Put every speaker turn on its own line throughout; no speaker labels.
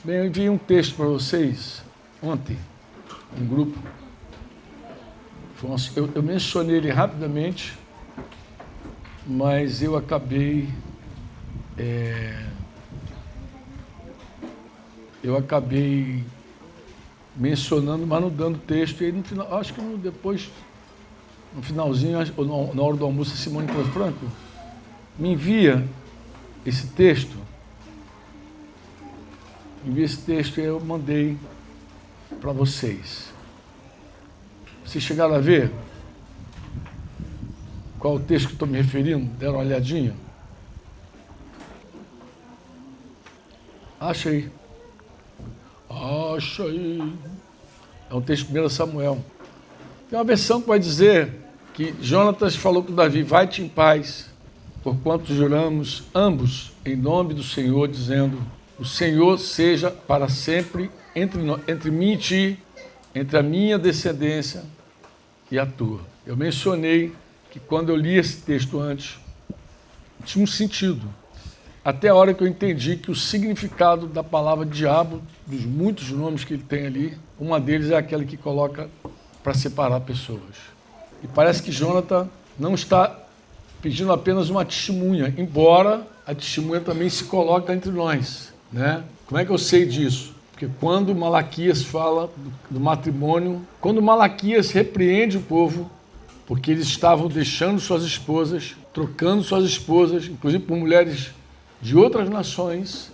Bem, eu enviei um texto para vocês ontem, em grupo. Eu mencionei ele rapidamente, mas eu acabei mencionando, mas não dando texto. E aí no final, acho que depois, no finalzinho, ou na hora do almoço, a Simone falou: Franco, me envia esse texto. Envia esse texto e eu mandei para vocês. Vocês chegaram a ver qual o texto que estou me referindo? Deram uma olhadinha? Acha aí. Acha aí. É um texto de 1 Samuel. Tem uma versão que vai dizer que Jonatas falou com Davi: vai-te em paz, porquanto juramos ambos em nome do Senhor, dizendo: o Senhor seja para sempre entre mim e ti, entre a minha descendência e a tua. Eu mencionei que quando eu li esse texto antes, tinha um sentido. Até a hora que eu entendi que o significado da palavra diabo, dos muitos nomes que ele tem ali, uma deles é aquela que coloca para separar pessoas. E parece que Jonathan não está pedindo apenas uma testemunha, embora a testemunha também se coloca entre nós, né? Como é que eu sei disso? Porque quando Malaquias fala do matrimônio, quando Malaquias repreende o povo, porque eles estavam deixando suas esposas, trocando suas esposas, inclusive por mulheres de outras nações,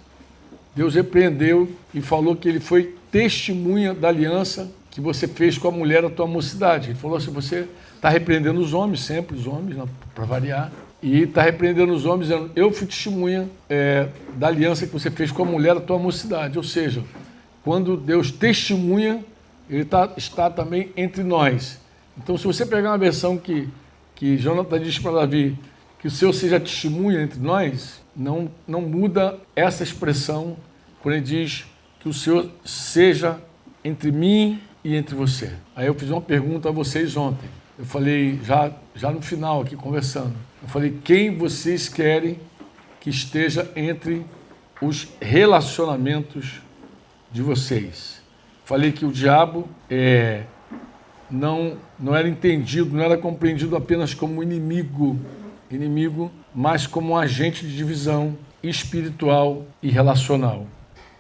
Deus repreendeu e falou que ele foi testemunha da aliança que você fez com a mulher da tua mocidade. Ele falou assim: você está repreendendo os homens, sempre os homens, para variar, e está repreendendo os homens, dizendo: eu fui testemunha da aliança que você fez com a mulher da tua mocidade. Ou seja, quando Deus testemunha, ele está também entre nós. Então, se você pegar uma versão que Jonathan diz para Davi que o Senhor seja testemunha entre nós, não muda essa expressão quando ele diz que o Senhor seja entre mim e entre você. Aí eu fiz uma pergunta a vocês ontem. Eu falei, já no final aqui conversando, eu falei: quem vocês querem que esteja entre os relacionamentos de vocês? Falei que o diabo não era entendido, não era compreendido apenas como inimigo, mas como um agente de divisão espiritual e relacional.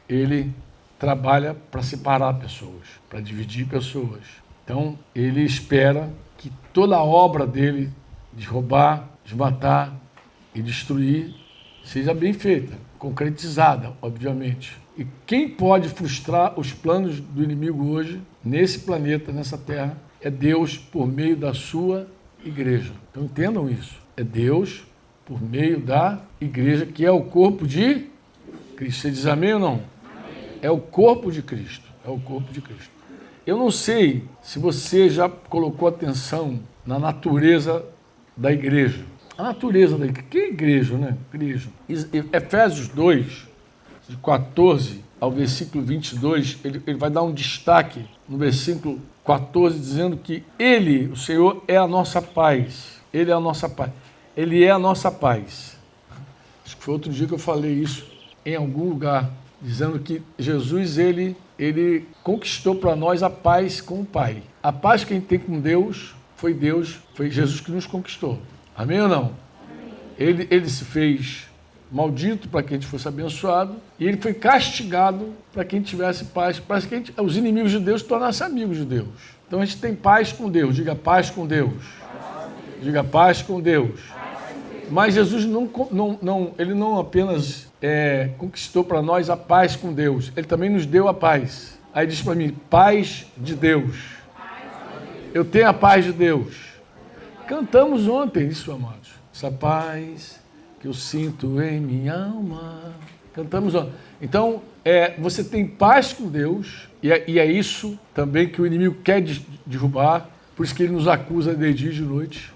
Ele trabalha para separar pessoas, para dividir pessoas. Então, ele espera que toda a obra dele de roubar, de matar e destruir seja bem feita, concretizada, obviamente. E quem pode frustrar os planos do inimigo hoje, nesse planeta, nessa terra, é Deus por meio da sua igreja. Então entendam isso. É Deus por meio da igreja, que é o corpo de Cristo. Você diz amém ou não? Amém. É o corpo de Cristo. É o corpo de Cristo. Eu não sei se você já colocou atenção na natureza da igreja. A natureza da igreja. Que é igreja, né? Igreja. Efésios 2, de 14 ao versículo 22, ele vai dar um destaque no versículo 14, dizendo que Ele, o Senhor, é a nossa paz. Ele é a nossa paz. Ele é a nossa paz. Acho que foi outro dia que eu falei isso em algum lugar, dizendo que Jesus, ele conquistou para nós a paz com o Pai. A paz que a gente tem com Deus, foi Jesus que nos conquistou. Amém ou não? Amém. Ele se fez maldito para que a gente fosse abençoado, e ele foi castigado para que a gente tivesse paz, para que os inimigos de Deus se tornassem amigos de Deus. Então a gente tem paz com Deus. Diga: paz com Deus. Diga: paz com Deus. Mas Jesus ele não apenas conquistou para nós a paz com Deus, ele também nos deu a paz. Aí diz para mim: paz de Deus. Eu tenho a paz de Deus. Cantamos ontem isso, amados. Essa paz que eu sinto em minha alma. Cantamos ontem. Então, você tem paz com Deus, e é isso também que o inimigo quer derrubar, por isso que ele nos acusa de dia e de noite.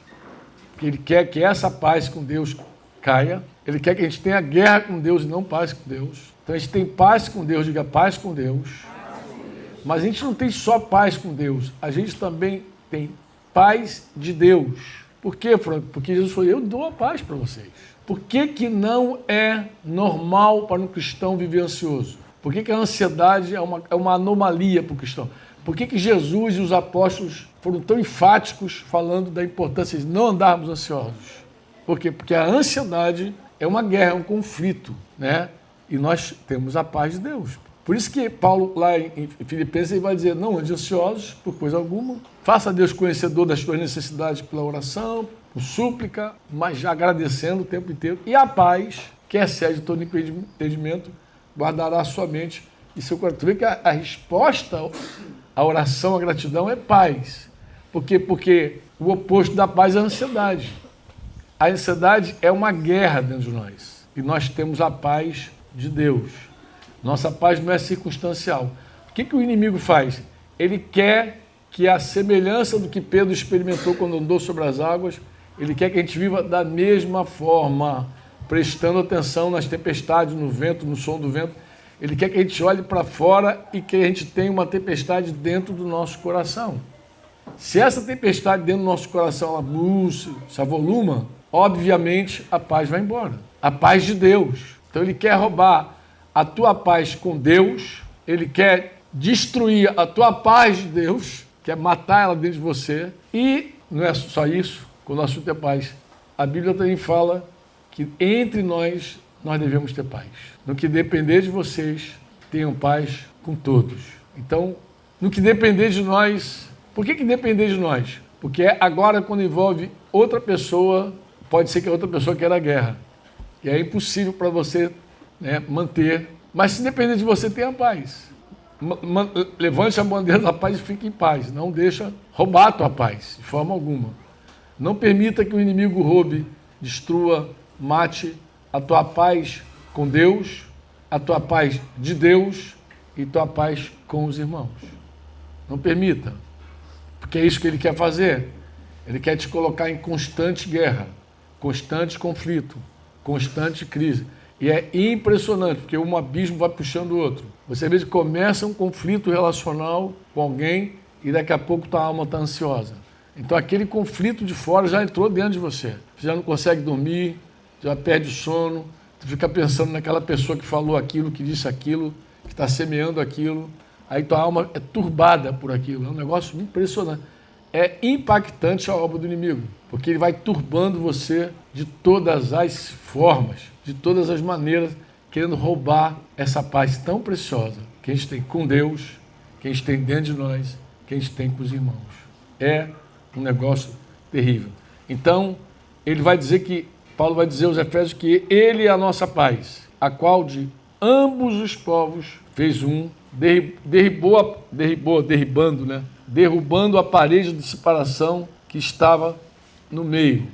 Que ele quer que essa paz com Deus caia. Ele quer que a gente tenha guerra com Deus e não paz com Deus. Então a gente tem paz com Deus, diga: paz com Deus. Mas a gente não tem só paz com Deus, a gente também tem paz de Deus. Por quê, Franco? Porque Jesus falou: eu dou a paz para vocês. Por que não é normal para um cristão viver ansioso? Por que a ansiedade é uma anomalia para o cristão? Por que Jesus e os apóstolos foram tão enfáticos falando da importância de não andarmos ansiosos? Por quê? Porque a ansiedade é uma guerra, é um conflito, né? E nós temos a paz de Deus. Por isso que Paulo, lá em Filipenses, ele vai dizer, não ande ansiosos por coisa alguma, faça a Deus conhecedor das suas necessidades pela oração, por súplica, mas já agradecendo o tempo inteiro. E a paz, que excede todo entendimento, guardará a sua mente e seu coração. Tu vê que a resposta à oração, à gratidão é paz. Por quê? Porque o oposto da paz é a ansiedade. A ansiedade é uma guerra dentro de nós. E nós temos a paz de Deus. Nossa paz não é circunstancial. O que o inimigo faz? Ele quer que a semelhança do que Pedro experimentou quando andou sobre as águas, ele quer que a gente viva da mesma forma, prestando atenção nas tempestades, no vento, no som do vento. Ele quer que a gente olhe para fora e que a gente tenha uma tempestade dentro do nosso coração. Se essa tempestade dentro do nosso coração ela se avoluma, obviamente a paz vai embora. A paz de Deus. Então ele quer roubar a tua paz com Deus, ele quer destruir a tua paz de Deus, quer matar ela dentro de você. E não é só isso, quando o assunto é paz. A Bíblia também fala que entre nós devemos ter paz. No que depender de vocês, tenham paz com todos. Então, no que depender de nós, por que depender de nós? Porque agora, quando envolve outra pessoa, pode ser que a outra pessoa queira a guerra. E é impossível para você, né, manter. Mas se depender de você, tenha paz. Levante a bandeira da paz e fique em paz. Não deixa roubar a tua paz, de forma alguma. Não permita que o inimigo roube, destrua, mate a tua paz com Deus, a tua paz de Deus e tua paz com os irmãos. Não permita, porque é isso que ele quer fazer. Ele quer te colocar em constante guerra, constante conflito, constante crise. E é impressionante, porque um abismo vai puxando o outro. Você às vezes começa um conflito relacional com alguém e daqui a pouco tua alma está ansiosa. Então aquele conflito de fora já entrou dentro de você. Você já não consegue dormir, já perde o sono, tu fica pensando naquela pessoa que falou aquilo, que disse aquilo, que está semeando aquilo. Aí tua alma é turbada por aquilo. É um negócio impressionante. É impactante a obra do inimigo, porque ele vai turbando você de todas as formas, de todas as maneiras, querendo roubar essa paz tão preciosa que a gente tem com Deus, que a gente tem dentro de nós, que a gente tem com os irmãos. É um negócio terrível. Então, Paulo vai dizer aos Efésios que ele é a nossa paz, a qual de ambos os povos fez um, derrubando a parede de separação que estava no meio.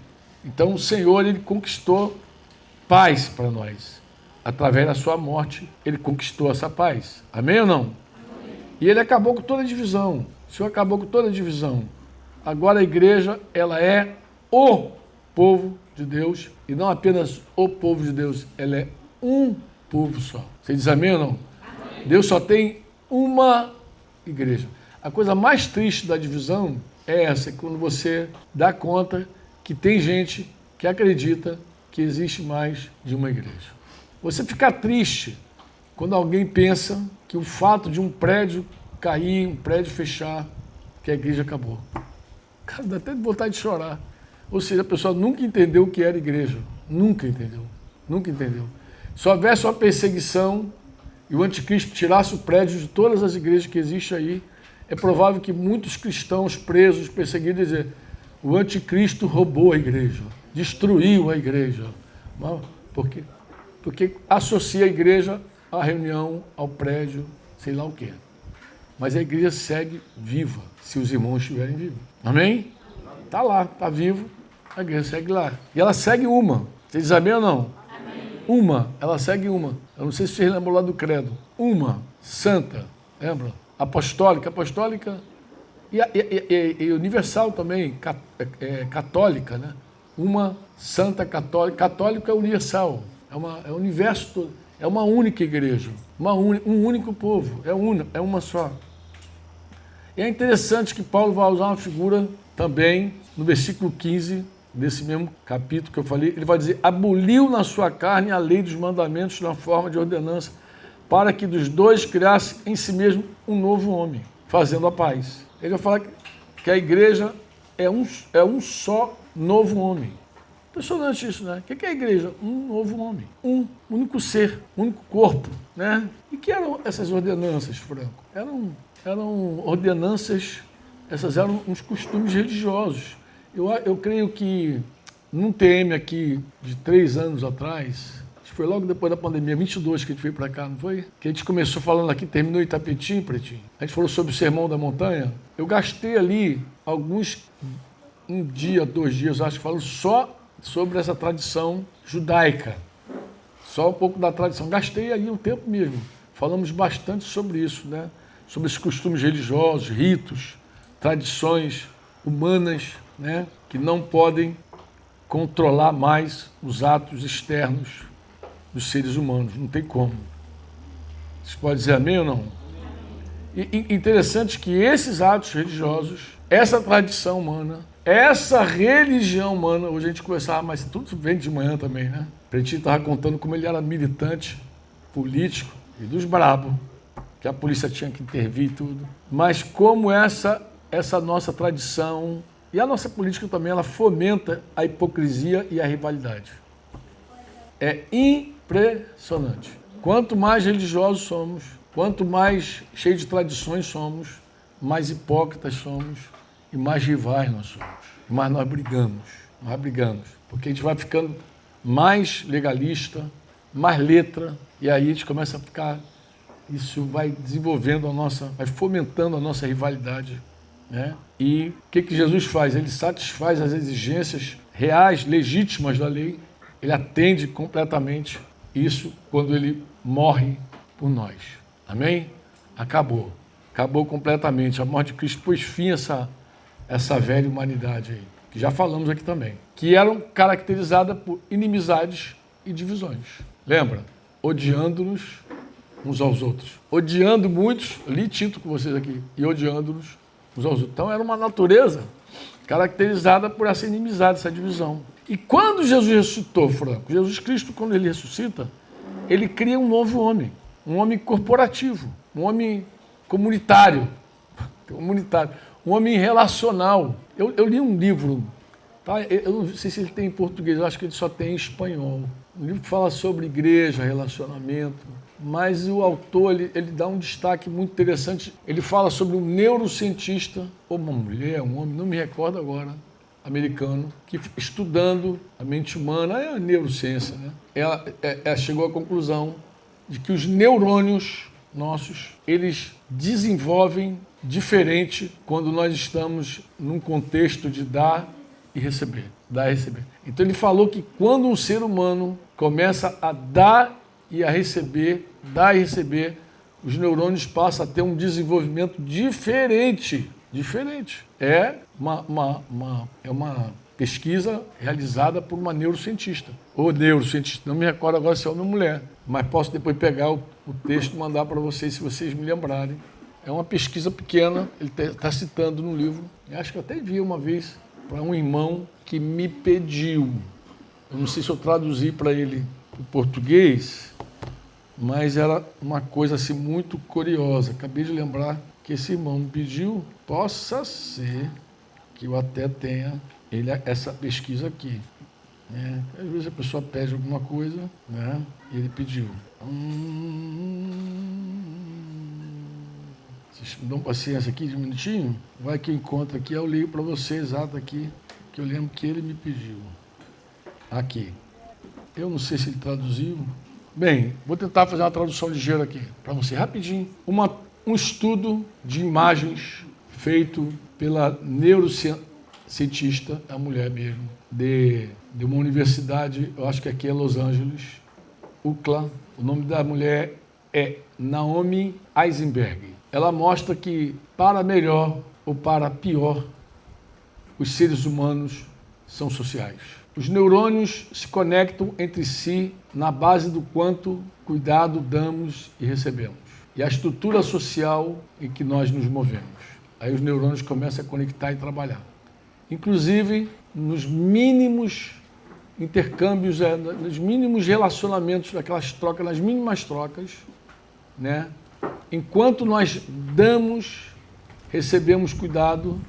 Então o Senhor, ele conquistou paz para nós. Através da sua morte, ele conquistou essa paz. Amém ou não? Amém. E ele acabou com toda a divisão. O Senhor acabou com toda a divisão. Agora a igreja, ela é o povo de Deus, e não apenas o povo de Deus, ela é um povo só. Você diz amém ou não? Amém. Deus só tem uma igreja. A coisa mais triste da divisão é essa, quando você dá conta que tem gente que acredita que existe mais de uma igreja. Você fica triste quando alguém pensa que o fato de um prédio cair, um prédio fechar, que a igreja acabou. Cara, dá até vontade de chorar. Ou seja, a pessoa nunca entendeu o que era igreja. Nunca entendeu. Nunca entendeu. Se houvesse uma perseguição e o anticristo tirasse o prédio de todas as igrejas que existem aí, é provável que muitos cristãos presos, perseguidos, dizer, o anticristo roubou a igreja, destruiu a igreja. Por quê? Porque associa a igreja à reunião, ao prédio, sei lá o quê. Mas a igreja segue viva, se os irmãos estiverem vivos. Amém? Está lá, está vivo, a igreja segue lá. E ela segue uma. Vocês dizem amém ou não? Amém. Uma, ela segue uma. Eu não sei se vocês lembram lá do credo. Uma, santa, lembra? Apostólica e universal também, católica, né? Uma santa católica. Católica é universal, é o universo todo. É uma única igreja, um único povo, é uma só. E é interessante que Paulo vai usar uma figura também, no versículo 15 desse mesmo capítulo que eu falei, ele vai dizer, aboliu na sua carne a lei dos mandamentos na forma de ordenança, para que dos dois criasse em si mesmo um novo homem, fazendo a paz. Ele vai falar que a igreja é um só novo homem. Impressionante isso, né? O que é a igreja? Um novo homem. Um único ser, um único corpo, né? E que eram essas ordenanças, Franco? Eram ordenanças, essas eram uns costumes religiosos. Eu creio que num TM aqui de 3 anos atrás, acho que foi logo depois da pandemia, 22 que a gente veio para cá, não foi? Que a gente começou falando aqui, terminou em Itapetim, Pretinho. A gente falou sobre o Sermão da Montanha. Eu gastei ali um dia, 2 dias, acho que falo só sobre essa tradição judaica. Só um pouco da tradição. Gastei aí um tempo mesmo. Falamos bastante sobre isso, né? Sobre esses costumes religiosos, ritos, tradições humanas, né? Que não podem controlar mais os atos externos dos seres humanos. Não tem como. Vocês podem dizer amém ou não? E interessante que esses atos religiosos, essa tradição humana, essa religião humana, hoje a gente conversava, mas tudo vem de manhã também, né? O Pretinho estava contando como ele era militante político e dos brabos, que a polícia tinha que intervir e tudo. Mas como essa nossa tradição e a nossa política também, ela fomenta a hipocrisia e a rivalidade. É impressionante. Quanto mais religiosos somos, quanto mais cheios de tradições somos, mais hipócritas somos e mais rivais nós somos. Mas nós brigamos. Porque a gente vai ficando mais legalista, mais letra, e aí a gente começa a ficar... Isso vai desenvolvendo vai fomentando a nossa rivalidade, né? E o que Jesus faz? Ele satisfaz as exigências reais, legítimas da lei. Ele atende completamente isso quando ele morre por nós. Amém? Acabou completamente. A morte de Cristo pôs fim a essa velha humanidade aí, que já falamos aqui também, que eram caracterizadas por inimizades e divisões. Lembra? Odiando-nos uns aos outros. Odiando muitos, li Tito com vocês aqui, e odiando-nos uns aos outros. Então era uma natureza caracterizada por essa inimizade, essa divisão. E quando Jesus ressuscitou, Franco, Jesus Cristo, quando ele ressuscita, ele cria um novo homem, um homem corporativo, um homem comunitário, um homem relacional. Eu li um livro, tá? Eu não sei se ele tem em português, eu acho que ele só tem em espanhol. Um livro que fala sobre igreja, relacionamento, mas o autor ele dá um destaque muito interessante. Ele fala sobre um neurocientista, ou uma mulher, um homem, não me recordo agora, americano, que estudando a mente humana, é a neurociência, né? Ela chegou à conclusão de que os neurônios nossos, eles desenvolvem diferente quando nós estamos num contexto de dar e receber. Dar e receber. Então ele falou que quando um ser humano começa a dar e a receber, dar e receber, os neurônios passam a ter um desenvolvimento diferente. É uma pesquisa realizada por uma neurocientista. Ou neurocientista, não me recordo agora se é homem ou mulher, mas posso depois pegar o texto e mandar para vocês, se vocês me lembrarem. É uma pesquisa pequena, ele está citando no livro. Eu acho que eu até vi uma vez para um irmão que me pediu. Eu não sei se eu traduzi para ele para o português, mas era uma coisa assim muito curiosa. Acabei de lembrar que esse irmão me pediu. Possa ser que eu até tenha essa pesquisa aqui. Né? Às vezes a pessoa pede alguma coisa, né? E ele pediu. Vocês me dão paciência aqui de um minutinho? Vai que eu encontro aqui, eu leio para você exato aqui, que eu lembro que ele me pediu. Aqui. Eu não sei se ele traduziu. Bem, vou tentar fazer uma tradução ligeira aqui para você, rapidinho. Um estudo de imagens feito pela neurocientista, a mulher mesmo, de uma universidade, eu acho que aqui é Los Angeles, UCLA. O nome da mulher é Naomi Eisenberg. Ela mostra que, para melhor ou para pior, os seres humanos são sociais. Os neurônios se conectam entre si na base do quanto cuidado damos e recebemos. E a estrutura social em que nós nos movemos. Aí os neurônios começam a conectar e trabalhar. Inclusive, nos mínimos intercâmbios, nos mínimos relacionamentos, naquelas trocas, nas mínimas trocas, né? Enquanto nós recebemos cuidado,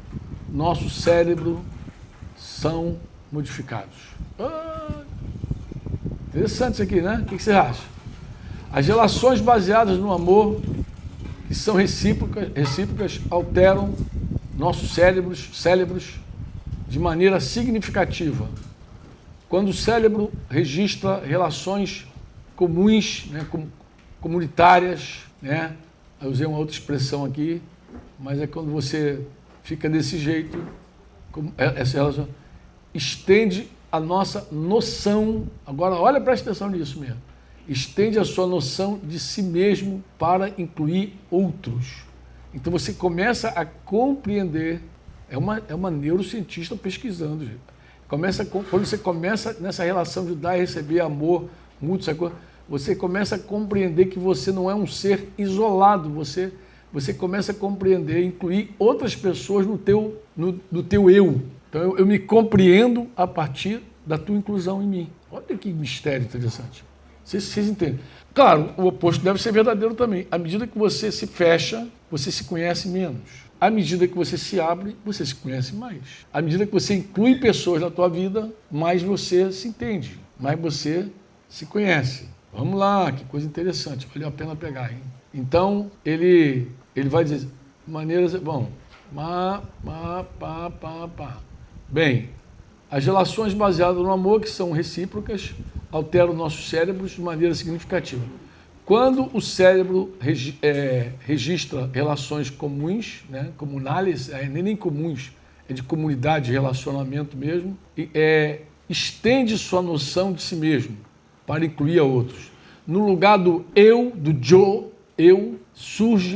nosso cérebro são modificados. Interessante isso aqui, né? O que você acha? As relações baseadas no amor, que são recíprocas, alteram nossos cérebros de maneira significativa. Quando o cérebro registra relações comuns, né, comunitárias, né? Eu usei uma outra expressão aqui, mas é quando você fica desse jeito, essa relação estende a nossa noção. Agora, olha, presta atenção nisso mesmo. Estende a sua noção de si mesmo para incluir outros. Então você começa a compreender, é uma neurocientista pesquisando, gente. Quando você começa nessa relação de dar e receber amor mútuo, você começa a compreender que você não é um ser isolado, você começa a compreender, incluir outras pessoas no teu eu. Então eu me compreendo a partir da tua inclusão em mim. Olha que mistério interessante. Vocês entendem? Claro, o oposto deve ser verdadeiro também. À medida que você se fecha, você se conhece menos. À medida que você se abre, você se conhece mais. À medida que você inclui pessoas na tua vida, mais você se entende, mais você se conhece. Vamos lá, que coisa interessante, valeu a pena pegar, hein? Então, ele vai dizer, maneiras, bom, Bem, as relações baseadas no amor, que são recíprocas, alteram nossos cérebros de maneira significativa. Quando o cérebro registra relações comuns, né, comunais, nem comuns, é de comunidade, de relacionamento mesmo, estende sua noção de si mesmo para incluir a outros. No lugar do eu, do eu,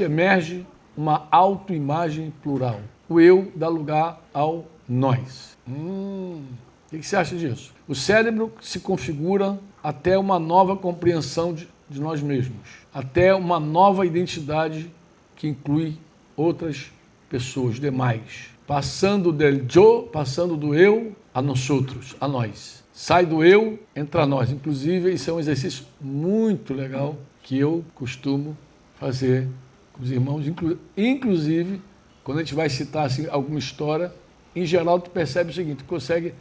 emerge uma autoimagem plural. O eu dá lugar ao nós. O que você acha disso? O cérebro se configura até uma nova compreensão de nós mesmos, até uma nova identidade que inclui outras pessoas, demais. Passando do eu a nós outros, a nós. Sai do eu, entra nós. Inclusive, isso é um exercício muito legal que eu costumo fazer com os irmãos. Inclusive, quando a gente vai citar assim, alguma história, em geral tu percebe o seguinte,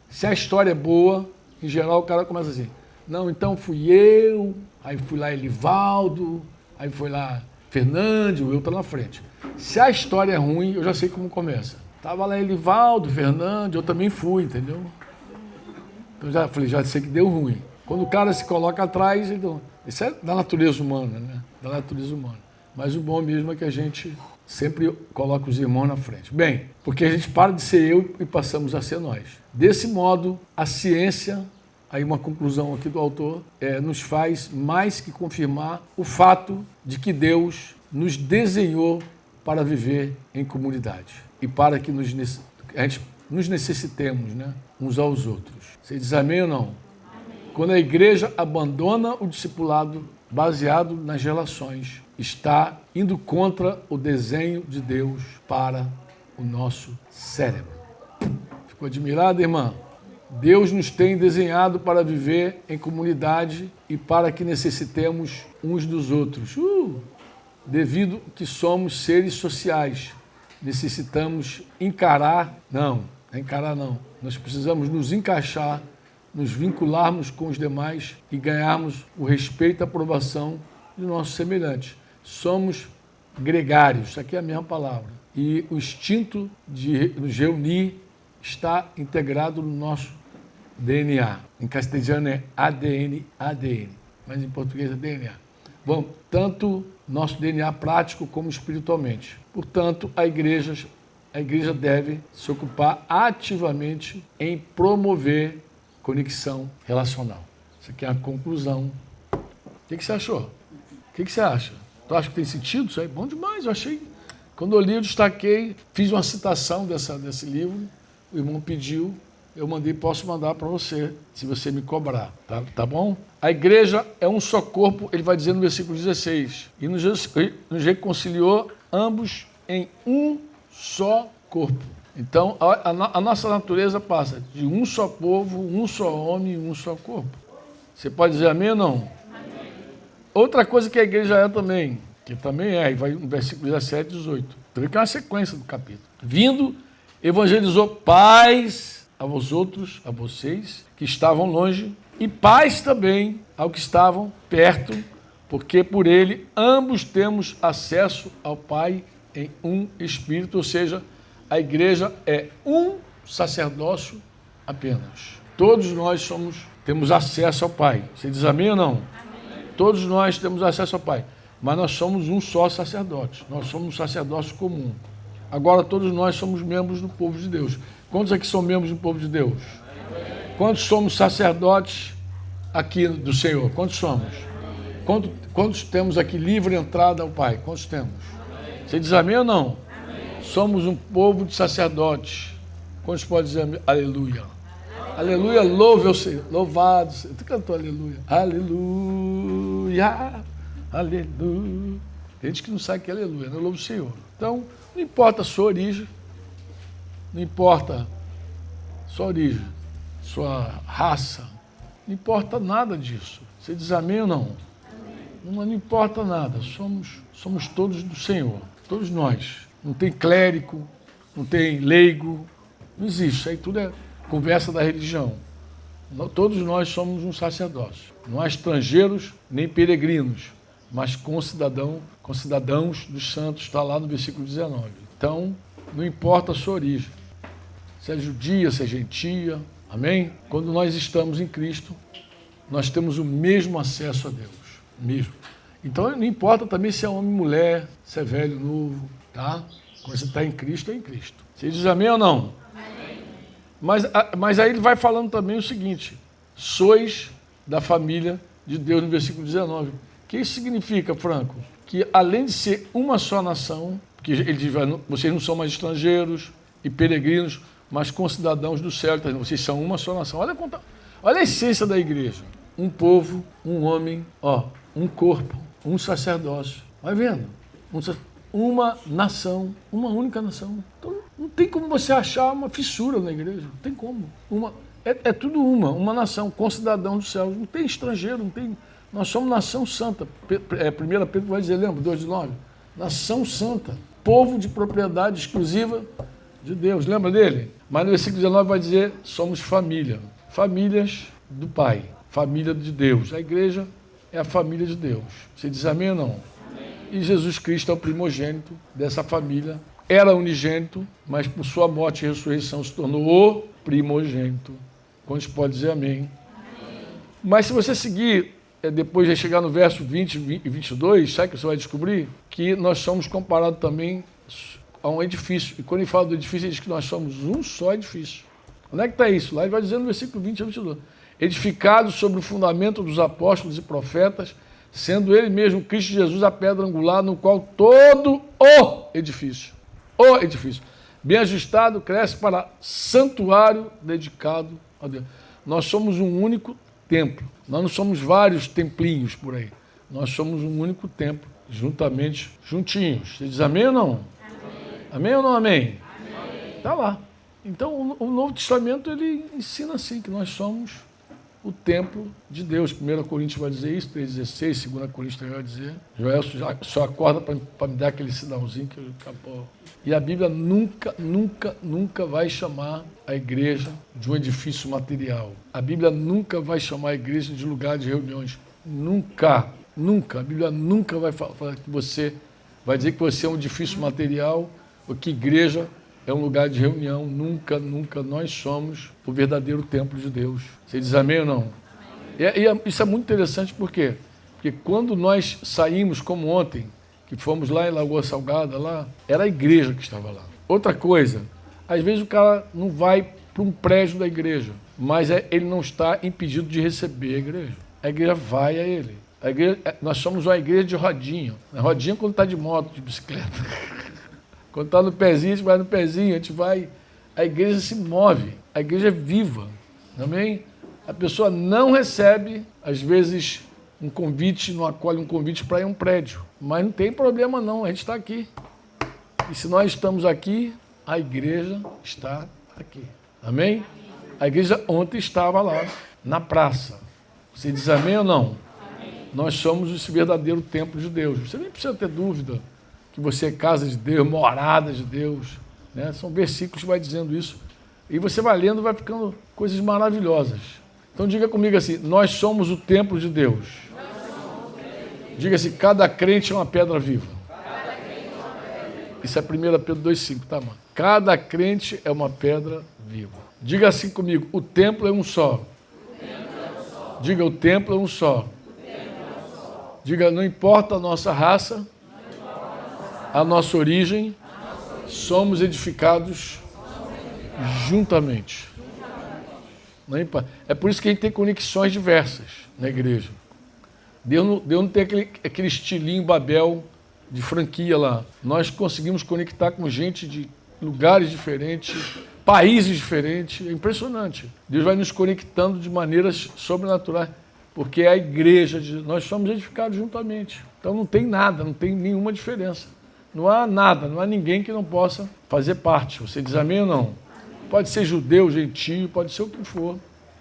se a história é boa, em geral o cara começa assim, não, então fui eu, aí fui lá Elivaldo, aí foi lá Fernandes, o eu tá na frente. Se a história é ruim, eu já sei como começa. Tava lá Elivaldo, Fernandes, eu também fui, entendeu? Então já sei que deu ruim. Quando o cara se coloca atrás, então, isso é da natureza humana, né? Da natureza humana. Mas o bom mesmo é que a gente sempre coloca os irmãos na frente. Bem, porque a gente para de ser eu e passamos a ser nós. Desse modo, a ciência, aí uma conclusão aqui do autor, nos faz mais que confirmar o fato de que Deus nos desenhou para viver em comunidade e para que a gente nos necessitemos, né, uns aos outros. Você diz amém ou não? Amém. Quando a igreja abandona o discipulado baseado nas relações, está indo contra o desenho de Deus para o nosso cérebro. Ficou admirado, irmã? Deus nos tem desenhado para viver em comunidade e para que necessitemos uns dos outros. Devido que somos seres sociais, necessitamos nós precisamos nos encaixar, nos vincularmos com os demais e ganharmos o respeito e a aprovação de nossos semelhantes. Somos gregários, isso aqui é a mesma palavra. E o instinto de nos reunir está integrado no nosso DNA. Em castelhano é ADN, mas em português é DNA. Bom, tanto nosso DNA prático como espiritualmente. Portanto, a igreja deve se ocupar ativamente em promover conexão relacional. Isso aqui é a conclusão. O que você achou? O que você acha? Tu acha que tem sentido isso aí? Bom demais, eu achei. Quando eu li, eu destaquei, fiz uma citação desse livro, o irmão pediu, eu posso mandar para você, se você me cobrar, tá bom? A igreja é um só corpo, ele vai dizer no versículo 16, e nos reconciliou ambos em um só corpo. Então, a nossa natureza passa de um só povo, um só homem e um só corpo. Você pode dizer amém ou não? Amém. Outra coisa que a igreja é também, que também é, e vai no versículo 17 e 18. Então, que é uma sequência do capítulo. Vindo, evangelizou paz a vós outros, a vocês, que estavam longe, e paz também ao que estavam perto, porque por ele ambos temos acesso ao Pai em um Espírito, ou seja, a igreja é um sacerdócio apenas. Todos nós temos acesso ao Pai. Você diz amém ou não? Amém. Todos nós temos acesso ao Pai, mas nós somos um só sacerdote. Nós somos um sacerdócio comum. Agora todos nós somos membros do povo de Deus. Quantos aqui são membros do povo de Deus? Amém. Quantos somos sacerdotes aqui do Senhor? Quantos somos? Quantos temos aqui livre entrada ao Pai? Quantos temos? Amém. Você diz amém ou não? Amém. Somos um povo de sacerdotes. Quantos podem dizer aleluia? Aleluia, louve ao Senhor. Louvado. Tu cantou aleluia. Aleluia, aleluia. Tem gente que não sabe que é aleluia, não louva o Senhor. Então, não importa a sua origem, não importa sua origem, sua raça, não importa nada disso. Você diz amém ou não? Não importa nada, somos todos do Senhor, todos nós. Não tem clérigo, não tem leigo, não existe, isso aí tudo é conversa da religião. Todos nós somos um sacerdócio, não há estrangeiros nem peregrinos, mas concidadãos dos santos, está lá no versículo 19. Então, não importa a sua origem, se é judia, se é gentia, amém? Quando nós estamos em Cristo, nós temos o mesmo acesso a Deus. Mesmo. Então não importa também se é homem, mulher, se é velho, novo, tá? Quando você está em Cristo, é em Cristo. Você diz amém ou não? Amém. Mas aí ele vai falando também o seguinte: sois da família de Deus, no versículo 19. O que isso significa, Franco? Que além de ser uma só nação, porque ele diz, vocês não são mais estrangeiros e peregrinos, mas concidadãos do céu, vocês são uma só nação. Olha a essência da igreja. Um povo, um homem, um corpo, um sacerdócio. Vai vendo? Uma nação, uma única nação. Então, não tem como você achar uma fissura na igreja. Não tem como. É tudo uma nação, concidadão do céu. Não tem estrangeiro, não tem. Nós somos nação santa. 1 Pedro vai dizer, lembra? 2:9. Nação santa. Povo de propriedade exclusiva de Deus. Lembra dele? Mas no versículo 19 vai dizer, somos família. Famílias do Pai. Família de Deus. A igreja é a família de Deus. Você diz amém ou não? Amém. E Jesus Cristo é o primogênito dessa família. Era unigênito, mas por sua morte e ressurreição se tornou o primogênito. Quantos podem dizer amém? Amém. Mas se você seguir, depois de chegar no verso 20 e 22, sabe que você vai descobrir? Que nós somos comparados também a um edifício. E quando ele fala do edifício, ele diz que nós somos um só edifício. Onde é que está isso? Lá ele vai dizer no versículo 20 e 22. Edificado sobre o fundamento dos apóstolos e profetas, sendo ele mesmo, Cristo Jesus, a pedra angular, no qual todo o edifício, bem ajustado, cresce para santuário dedicado a Deus. Nós somos um único templo, nós não somos vários templinhos por aí, nós somos um único templo, juntinhos. Você diz amém ou não? Amém. Amém ou não amém? Está lá. Então, o Novo Testamento, ele ensina assim, que nós somos o templo de Deus. 1 Coríntios vai dizer isso, 3,16, 2 Coríntios também vai dizer. Joel só acorda para me dar aquele sinalzinho que eu acabou. E a Bíblia nunca vai chamar a igreja de um edifício material. A Bíblia nunca vai chamar a igreja de lugar de reuniões. Nunca. A Bíblia nunca vai falar que você vai dizer que você é um edifício material ou que igreja é um lugar de reunião. Nunca nós somos o verdadeiro templo de Deus. Você diz amém ou não? Amém. Isso é muito interessante, por quê? Porque quando nós saímos, como ontem, que fomos lá em Lagoa Salgada, lá, era a igreja que estava lá. Outra coisa, às vezes o cara não vai para um prédio da igreja, mas ele não está impedido de receber a igreja. A igreja vai a ele. Nós somos uma igreja de rodinha. Rodinha quando está de moto, de bicicleta. Quando está no pezinho, a gente vai no pezinho, a gente vai. A igreja se move, a igreja é viva. Amém? A pessoa não recebe, às vezes, um convite, não acolhe um convite para ir a um prédio. Mas não tem problema não, a gente está aqui. E se nós estamos aqui, a igreja está aqui. Amém? A igreja ontem estava lá, na praça. Você diz amém ou não? Amém. Nós somos esse verdadeiro templo de Deus. Você nem precisa ter dúvida que você é casa de Deus, morada de Deus. Né? São versículos que vai dizendo isso. E você vai lendo, vai ficando coisas maravilhosas. Então diga comigo assim, nós somos o templo de Deus. Diga assim, cada crente é uma pedra viva. Isso é 1 Pedro 2,5, tá, mano? Cada crente é uma pedra viva. Diga assim comigo, o templo é um só. Diga, o templo é um só. Diga, não importa a nossa raça, a nossa origem, somos edificados juntamente. Não importa. É por isso que a gente tem conexões diversas na igreja. Deus não tem aquele estilinho Babel de franquia lá. Nós conseguimos conectar com gente de lugares diferentes, países diferentes. É impressionante. Deus vai nos conectando de maneiras sobrenaturais, porque é a igreja, nós somos edificados juntamente. Então não tem nada, não tem nenhuma diferença. Não há nada, não há ninguém que não possa fazer parte. Você diz amém ou não? Pode ser judeu, gentio, pode ser o que for.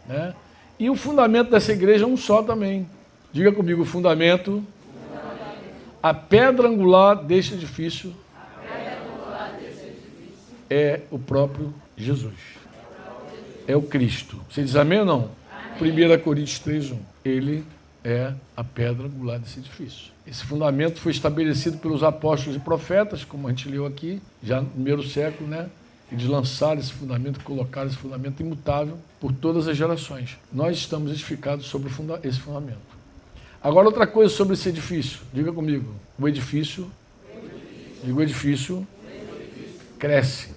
Né? E o fundamento dessa igreja é um só também. Diga comigo, o fundamento, a pedra angular deste edifício é o próprio Jesus. É o Cristo. Você diz amém ou não? 1 Coríntios 3:1. Ele é a pedra angular desse edifício. Esse fundamento foi estabelecido pelos apóstolos e profetas, como a gente leu aqui, já no primeiro século, né? Eles lançaram esse fundamento, colocaram esse fundamento imutável por todas as gerações. Nós estamos edificados sobre esse fundamento. Agora, outra coisa sobre esse edifício. Diga comigo. O edifício cresce.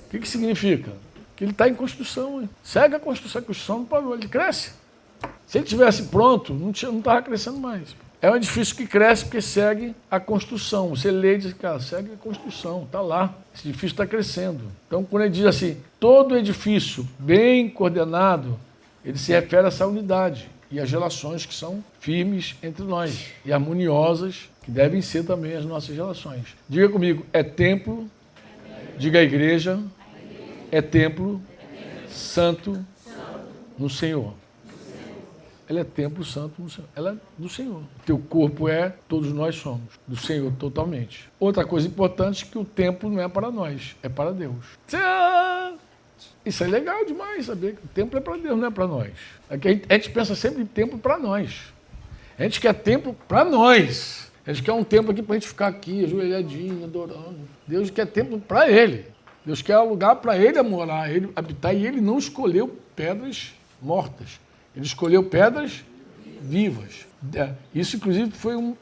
O que significa? Que ele está em construção. Hein? Segue a construção não parou, ele cresce. Se ele estivesse pronto, não estava crescendo mais. É um edifício que cresce porque segue a construção. Você lê e diz, cara, segue a construção, está lá. Esse edifício está crescendo. Então, quando ele diz assim, todo edifício bem coordenado, ele se refere a essa unidade e as relações que são firmes entre nós e harmoniosas, que devem ser também as nossas relações. Diga comigo, é templo, diga a igreja, é templo santo no Senhor. Ela é templo santo no Senhor. Ela é do Senhor. O teu corpo todos nós somos, do Senhor totalmente. Outra coisa importante é que o templo não é para nós, é para Deus. Isso é legal demais, saber que o templo é para Deus, não é para nós. Aqui a gente pensa sempre em templo para nós. A gente quer templo para nós. A gente quer um templo aqui para a gente ficar aqui, ajoelhadinho, adorando. Deus quer templo para Ele. Deus quer um lugar para Ele morar, Ele habitar. E Ele não escolheu pedras mortas. Ele escolheu pedras vivas. Isso, inclusive, foi um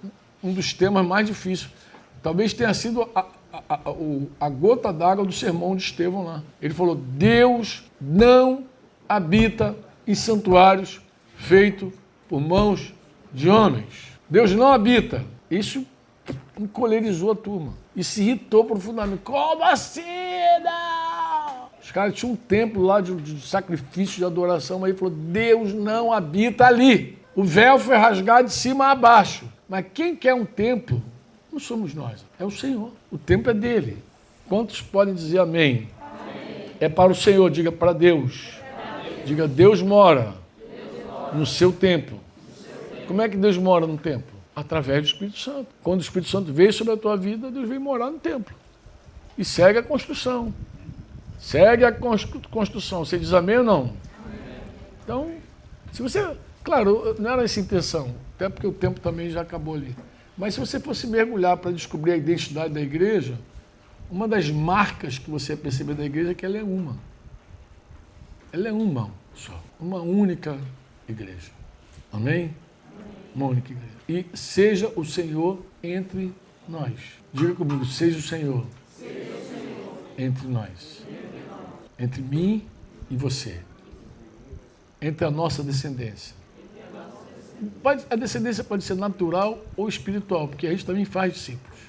dos temas mais difíceis. Talvez tenha sido a gota d'água do sermão de Estevão lá. Ele falou, Deus não habita em santuários feitos por mãos de homens. Deus não habita. Isso encolerizou a turma. E se irritou profundamente. Como assim, não? Os caras tinham um templo lá de sacrifício, de adoração, mas ele falou, Deus não habita ali. O véu foi rasgado de cima a baixo. Mas quem quer um templo não somos nós, é o Senhor. O templo é dele. Quantos podem dizer amém? Amém. É para o Senhor, diga para Deus. Diga, Deus mora no seu templo. Como é que Deus mora no templo? Através do Espírito Santo. Quando o Espírito Santo veio sobre a tua vida, Deus veio morar no templo. E segue a construção. Segue a construção. Você diz amém ou não? Amém. Então, se você... Claro, não era essa a intenção, até porque o tempo também já acabou ali. Mas se você fosse mergulhar para descobrir a identidade da igreja, uma das marcas que você vai perceber da igreja é que ela é uma. Ela é uma só. Uma única igreja. Amém? Uma única igreja. E seja o Senhor entre nós. Diga comigo, seja o Senhor entre nós. Entre mim e você. Entre a nossa descendência. A descendência pode ser natural ou espiritual, porque a gente também faz discípulos.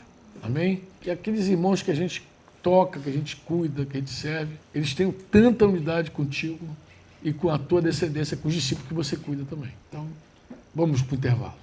Amém? E aqueles irmãos que a gente toca, que a gente cuida, que a gente serve, eles têm tanta unidade contigo e com a tua descendência, com os discípulos que você cuida também. Então, vamos para o intervalo.